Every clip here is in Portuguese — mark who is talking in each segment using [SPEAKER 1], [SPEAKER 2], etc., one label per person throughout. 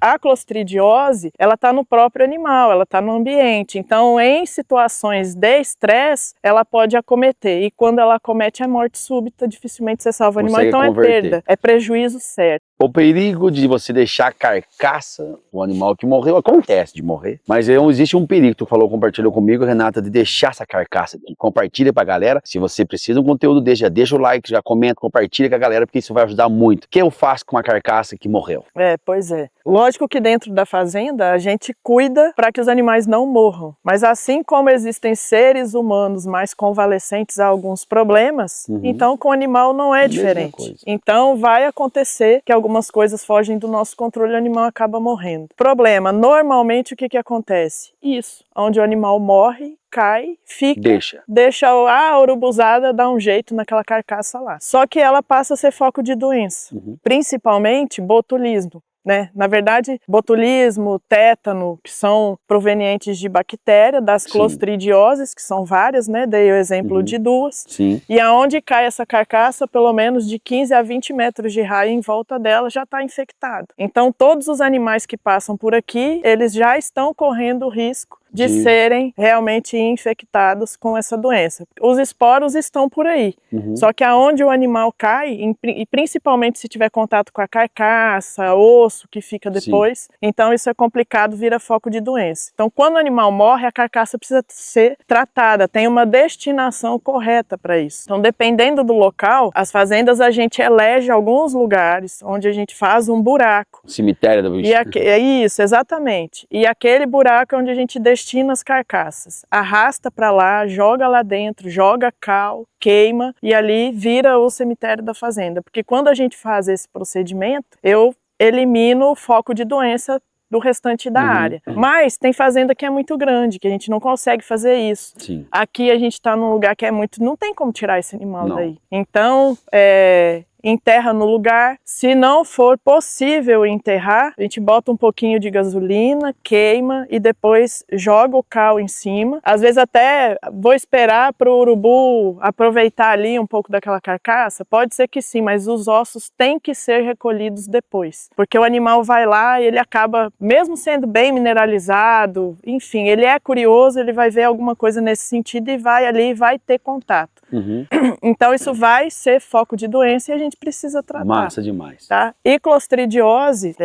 [SPEAKER 1] a clostridiose, ela está no próprio animal, ela está no ambiente. Então, em situações de estresse, ela pode acometer. E quando ela acomete, é morte súbita, dificilmente você salva o animal. Então, é perda, é prejuízo certo.
[SPEAKER 2] O perigo de você deixar a carcaça, o animal que morreu, acontece de morrer, mas existe um perigo, tu compartilhou comigo, Renata, de deixar essa carcaça aqui. Compartilha pra galera, se você precisa de um conteúdo desse, já deixa o like, já comenta, compartilha com a galera, porque isso vai ajudar muito. O que eu faço com uma carcaça que morreu?
[SPEAKER 1] Pois é. Lógico que dentro da fazenda a gente cuida para que os animais não morram, mas assim como existem seres humanos mais convalescentes a alguns problemas, então com o animal não é diferente. Então vai acontecer que algumas coisas fogem do nosso controle e o animal acaba morrendo. Problema, normalmente o que acontece? Isso, onde o animal morre, cai, fica, deixa a urubuzada dar um jeito naquela carcaça lá. Só que ela passa a ser foco de doença, principalmente botulismo. Na verdade, botulismo, tétano, que são provenientes de bactéria, das clostridioses, que são várias, dei o exemplo de 2. E aonde cai essa carcaça, pelo menos de 15 a 20 metros de raio em volta dela já está infectado. Então, todos os animais que passam por aqui, eles já estão correndo o risco de serem realmente infectados com essa doença. Os esporos estão por aí, só que aonde o animal cai, e principalmente se tiver contato com a carcaça, osso que fica depois, então isso é complicado, vira foco de doença. Então quando o animal morre, a carcaça precisa ser tratada, tem uma destinação correta para isso. Então dependendo do local, as fazendas a gente elege alguns lugares onde a gente faz um buraco.
[SPEAKER 2] Cemitério da bicha.
[SPEAKER 1] Isso, exatamente. E aquele buraco é onde a gente destina as carcaças. Arrasta para lá, joga lá dentro, joga cal, queima e ali vira o cemitério da fazenda. Porque quando a gente faz esse procedimento, eu elimino o foco de doença do restante da área. Mas tem fazenda que é muito grande, que a gente não consegue fazer isso. Aqui a gente está num lugar que é muito... Não tem como tirar esse animal daí. Então, enterra no lugar. Se não for possível enterrar, a gente bota um pouquinho de gasolina, queima e depois joga o cal em cima. Às vezes até vou esperar para o urubu aproveitar ali um pouco daquela carcaça. Pode ser que sim, mas os ossos têm que ser recolhidos depois. Porque o animal vai lá e ele acaba, mesmo sendo bem mineralizado, enfim, ele é curioso, ele vai ver alguma coisa nesse sentido e vai ali e vai ter contato. Então isso vai ser foco de doença e a gente precisa tratar.
[SPEAKER 2] Massa demais.
[SPEAKER 1] Tá? E clostridiose,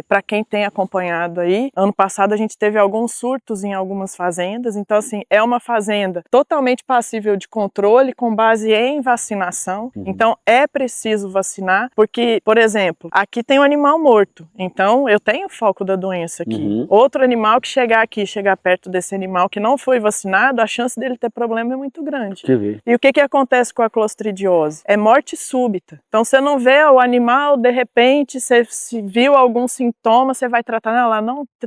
[SPEAKER 1] para quem tem acompanhado aí, ano passado a gente teve alguns surtos em algumas fazendas, então assim, é uma fazenda totalmente passível de controle com base em vacinação, então é preciso vacinar, porque, por exemplo, aqui tem um animal morto, então eu tenho foco da doença aqui. Outro animal que chegar aqui, chegar perto desse animal que não foi vacinado, a chance dele ter problema é muito grande. E o que acontece com a clostridiose? É morte súbita. Então você não vê o animal, de repente, você se viu algum sintoma, você vai tratar,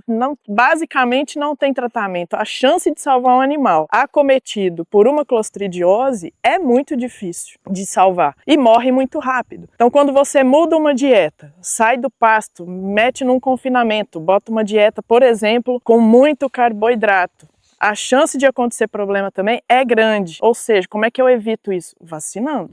[SPEAKER 1] não, basicamente não tem tratamento. A chance de salvar um animal acometido por uma clostridiose é muito difícil de salvar e morre muito rápido. Então quando você muda uma dieta, sai do pasto, mete num confinamento, bota uma dieta, por exemplo, com muito carboidrato, a chance de acontecer problema também é grande. Ou seja, como é que eu evito isso? Vacinando.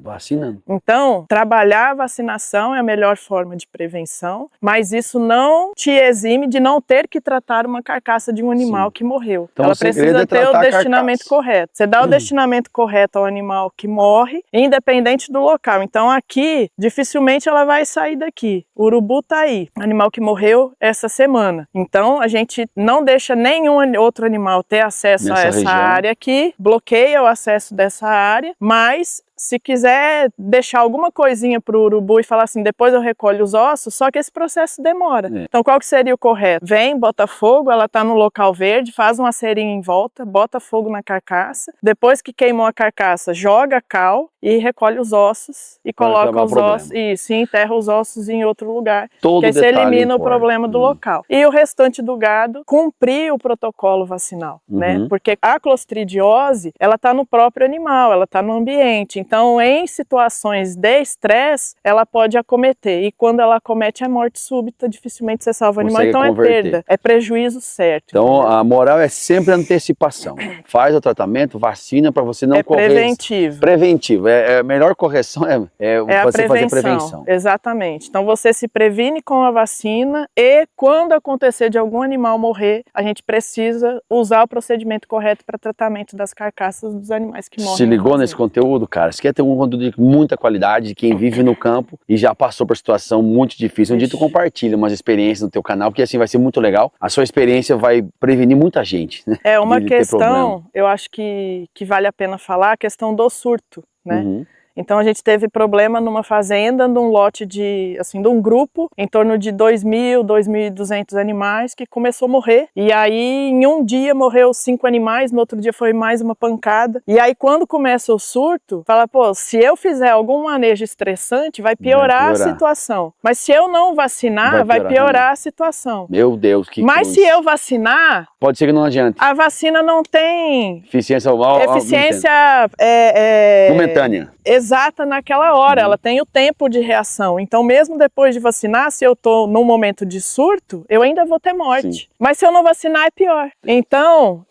[SPEAKER 1] Então, trabalhar a vacinação é a melhor forma de prevenção, mas isso não te exime de não ter que tratar uma carcaça de um animal que morreu.
[SPEAKER 2] Então,
[SPEAKER 1] ela precisa ter o destinamento correto. Você dá o destinamento correto ao animal que morre, independente do local. Então, aqui, dificilmente ela vai sair daqui. O urubu tá aí, animal que morreu essa semana. Então, a gente não deixa nenhum outro animal ter acesso a essa área aqui, bloqueia o acesso dessa área, mas se quiser deixar alguma coisinha para o urubu e falar assim, depois eu recolho os ossos, só que esse processo demora. Então qual que seria o correto? Vem, bota fogo, ela está no local verde, faz uma cerinha em volta, bota fogo na carcaça, depois que queimou a carcaça, joga cal e recolhe os ossos e coloca os ossos e enterra os ossos em outro lugar, porque você elimina o problema do local. E o restante do gado cumprir o protocolo vacinal, porque a clostridiose, ela está no próprio animal, ela está no ambiente. Então, em situações de estresse, ela pode acometer. E quando ela acomete a morte súbita, dificilmente você salva o animal. Então é perda, é prejuízo certo.
[SPEAKER 2] Então, entendeu? A moral é sempre antecipação. Faz o tratamento, vacina para você não correr.
[SPEAKER 1] Preventivo.
[SPEAKER 2] Preventivo. A melhor correção é você fazer prevenção.
[SPEAKER 1] Exatamente. Então você se previne com a vacina e quando acontecer de algum animal morrer, a gente precisa usar o procedimento correto para tratamento das carcaças dos animais que morrem.
[SPEAKER 2] Se ligou nesse conteúdo, cara? Você quer ter um conteúdo de muita qualidade, de quem vive no campo e já passou por situação muito difícil. Um dia tu compartilha umas experiências no teu canal, porque assim vai ser muito legal. A sua experiência vai prevenir muita gente, né?
[SPEAKER 1] É uma questão, eu acho que vale a pena falar, a questão do surto, né?
[SPEAKER 2] Uhum.
[SPEAKER 1] Então a gente teve problema numa fazenda, num lote de um grupo, em torno de 2.000, 2.200 animais que começou a morrer. E aí em um dia morreu 5 animais, no outro dia foi mais uma pancada. E aí quando começa o surto, fala, pô, se eu fizer algum manejo estressante, vai piorar a situação. Mas se eu não vacinar, vai piorar a situação.
[SPEAKER 2] Meu Deus, que
[SPEAKER 1] Mas se eu vacinar,
[SPEAKER 2] pode ser que não adiante.
[SPEAKER 1] A vacina não tem
[SPEAKER 2] eficiência momentânea.
[SPEAKER 1] Exata naquela hora, ela tem o tempo de reação. Então, mesmo depois de vacinar, se eu estou num momento de surto, eu ainda vou ter morte. Sim. Mas se eu não vacinar, é pior. Então,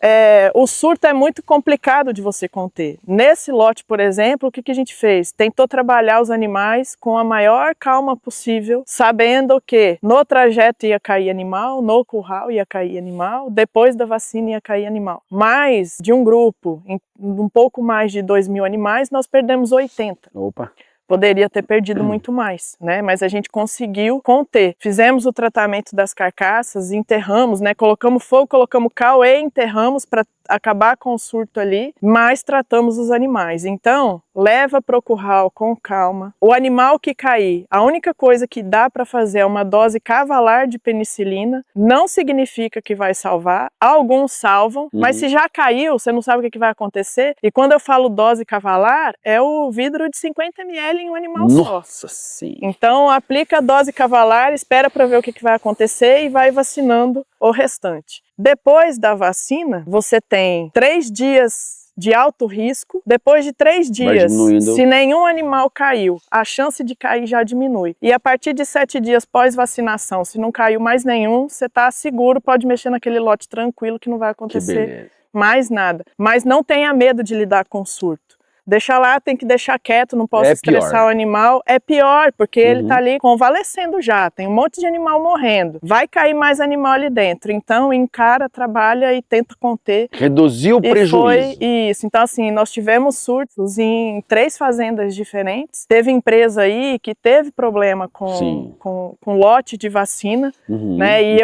[SPEAKER 1] o surto é muito complicado de você conter. Nesse lote, por exemplo, o que a gente fez? Tentou trabalhar os animais com a maior calma possível, sabendo que no trajeto ia cair animal, no curral ia cair animal, depois da vacina ia cair animal. Mas, de um grupo, um pouco mais de 2.000 animais, nós perdemos 80.
[SPEAKER 2] Opa!
[SPEAKER 1] Poderia ter perdido muito mais, né? Mas a gente conseguiu conter. Fizemos o tratamento das carcaças, enterramos, né? Colocamos fogo, colocamos cal e enterramos para acabar com o surto ali, mas tratamos os animais. Então, leva para o curral com calma. O animal que cair, a única coisa que dá para fazer é uma dose cavalar de penicilina. Não significa que vai salvar. Alguns salvam, mas se já caiu, você não sabe o que vai acontecer. E quando eu falo dose cavalar, é o vidro de 50 ml em um animal só.
[SPEAKER 2] Nossa Senhora!
[SPEAKER 1] Então, aplica a dose cavalar, espera para ver o que vai acontecer e vai vacinando o restante. Depois da vacina, você tem 3 dias de alto risco. Depois de 3 dias, se nenhum animal caiu, a chance de cair já diminui. E a partir de 7 dias pós-vacinação, se não caiu mais nenhum, você está seguro, pode mexer naquele lote tranquilo que não vai acontecer mais nada. Mas não tenha medo de lidar com surto. Deixa lá, tem que deixar quieto, não posso estressar o animal. É pior, porque ele tá ali convalescendo já, tem um monte de animal morrendo. Vai cair mais animal ali dentro, então encara, trabalha e tenta conter.
[SPEAKER 2] Reduzir o prejuízo.
[SPEAKER 1] Foi isso, então assim, nós tivemos surtos em 3 fazendas diferentes. Teve empresa aí que teve problema com lote de vacina, né? E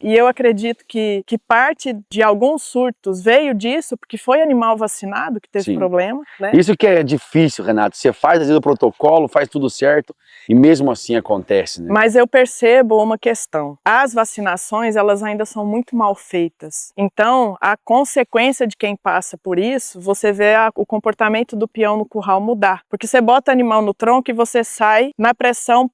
[SPEAKER 1] eu acredito que parte de alguns surtos veio disso, porque foi animal vacinado que teve problema, né?
[SPEAKER 2] Isso que é difícil, Renato. Você faz às vezes o protocolo, faz tudo certo e mesmo assim acontece, né?
[SPEAKER 1] Mas eu percebo uma questão. As vacinações, elas ainda são muito mal feitas. Então, a consequência de quem passa por isso, você vê o comportamento do peão no curral mudar. Porque você bota animal no tronco e você sai na pressão,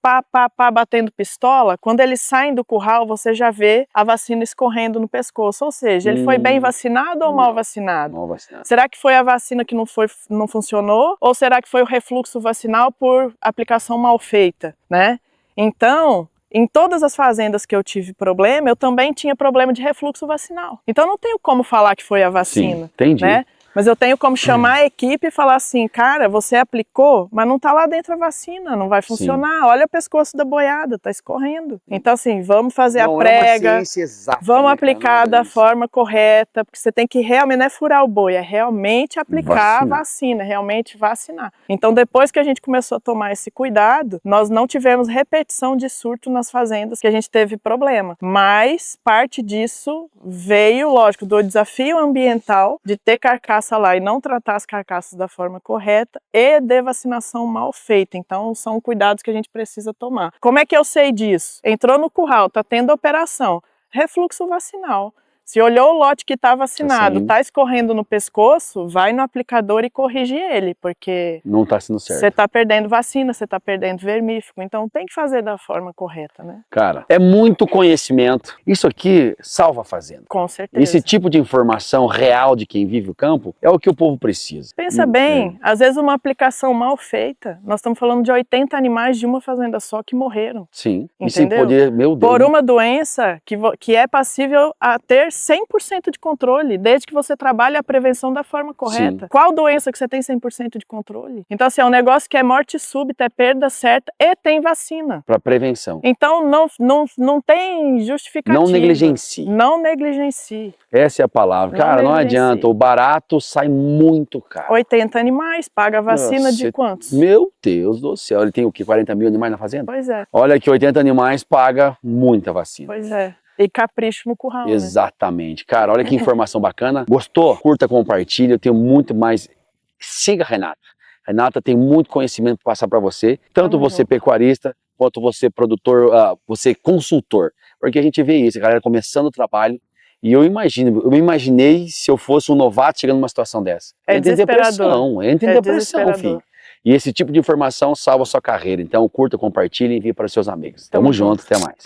[SPEAKER 1] batendo pistola. Quando eles saem do curral, você já vê a vacina escorrendo no pescoço. Ou seja, ele foi bem vacinado ou mal vacinado?
[SPEAKER 2] Mal vacinado.
[SPEAKER 1] Será que foi a vacina que não funcionou? Ou será que foi o refluxo vacinal por aplicação mal feita, né? Então, em todas as fazendas que eu tive problema, eu também tinha problema de refluxo vacinal. Então, não tenho como falar que foi a vacina.
[SPEAKER 2] Sim, entendi.
[SPEAKER 1] Né? Mas eu tenho como chamar a equipe e falar assim, cara, você aplicou, mas não tá lá dentro a vacina, não vai funcionar. Olha o pescoço da boiada, tá escorrendo. Então assim, vamos fazer a prega,
[SPEAKER 2] é uma ciência exata,
[SPEAKER 1] vamos aplicar da forma correta, porque você tem que realmente, não é furar o boi, é realmente aplicar a vacina, realmente vacinar. Então depois que a gente começou a tomar esse cuidado, nós não tivemos repetição de surto nas fazendas que a gente teve problema. Mas parte disso veio, lógico, do desafio ambiental de ter carcaça lá e não tratar as carcaças da forma correta e de vacinação mal feita. Então são cuidados que a gente precisa tomar. Como é que eu sei disso? Entrou no curral, tá tendo operação, refluxo vacinal. Se olhou o lote que está vacinado,
[SPEAKER 2] Sim.
[SPEAKER 1] está escorrendo no pescoço, vai no aplicador e corrige ele, porque
[SPEAKER 2] Não tá sendo certo.
[SPEAKER 1] você está perdendo vacina, você está perdendo vermífugo, então tem que fazer da forma correta, né?
[SPEAKER 2] Cara, é muito conhecimento. Isso aqui salva a fazenda.
[SPEAKER 1] Com certeza.
[SPEAKER 2] Esse tipo de informação real de quem vive o campo é o que o povo precisa.
[SPEAKER 1] Pensa bem, às vezes uma aplicação mal feita, nós estamos falando de 80 animais de uma fazenda só que morreram.
[SPEAKER 2] Sim. E
[SPEAKER 1] Entendeu?
[SPEAKER 2] sem poder, meu Deus.
[SPEAKER 1] Por uma doença que é passível a ter 100% de controle, desde que você trabalhe a prevenção da forma correta.
[SPEAKER 2] Sim.
[SPEAKER 1] Qual doença que você tem 100% de controle? Então, assim, é um negócio que é morte súbita, é perda certa e tem vacina.
[SPEAKER 2] Para prevenção.
[SPEAKER 1] Então, não tem justificativa.
[SPEAKER 2] Não negligencie.
[SPEAKER 1] Não negligencie.
[SPEAKER 2] Essa é a palavra.
[SPEAKER 1] Não
[SPEAKER 2] Cara, não
[SPEAKER 1] negligencie.
[SPEAKER 2] adianta. O barato sai muito caro.
[SPEAKER 1] 80 animais, paga a vacina
[SPEAKER 2] Nossa,
[SPEAKER 1] de quantos?
[SPEAKER 2] Meu Deus do céu. Ele tem o quê? 40 mil animais na fazenda?
[SPEAKER 1] Pois é,
[SPEAKER 2] Olha que 80 animais paga muita vacina.
[SPEAKER 1] pois é. E capricho no curral, né?
[SPEAKER 2] Exatamente. Cara, olha que informação bacana. Gostou? Curta, compartilha. Eu tenho muito mais. Siga a Renata. Renata tem muito conhecimento para passar para você. Tanto
[SPEAKER 1] Tamo
[SPEAKER 2] você
[SPEAKER 1] junto.
[SPEAKER 2] pecuarista, quanto você produtor, você consultor. Porque a gente vê isso, a galera começando o trabalho. E eu me imaginei se eu fosse um novato chegando numa situação dessa.
[SPEAKER 1] É
[SPEAKER 2] Entra em depressão, entra em
[SPEAKER 1] É
[SPEAKER 2] depressão,
[SPEAKER 1] desesperador.
[SPEAKER 2] filho. E esse tipo de informação salva a sua carreira. Então curta, compartilhe e envie para os seus amigos. Tamo junto, até mais.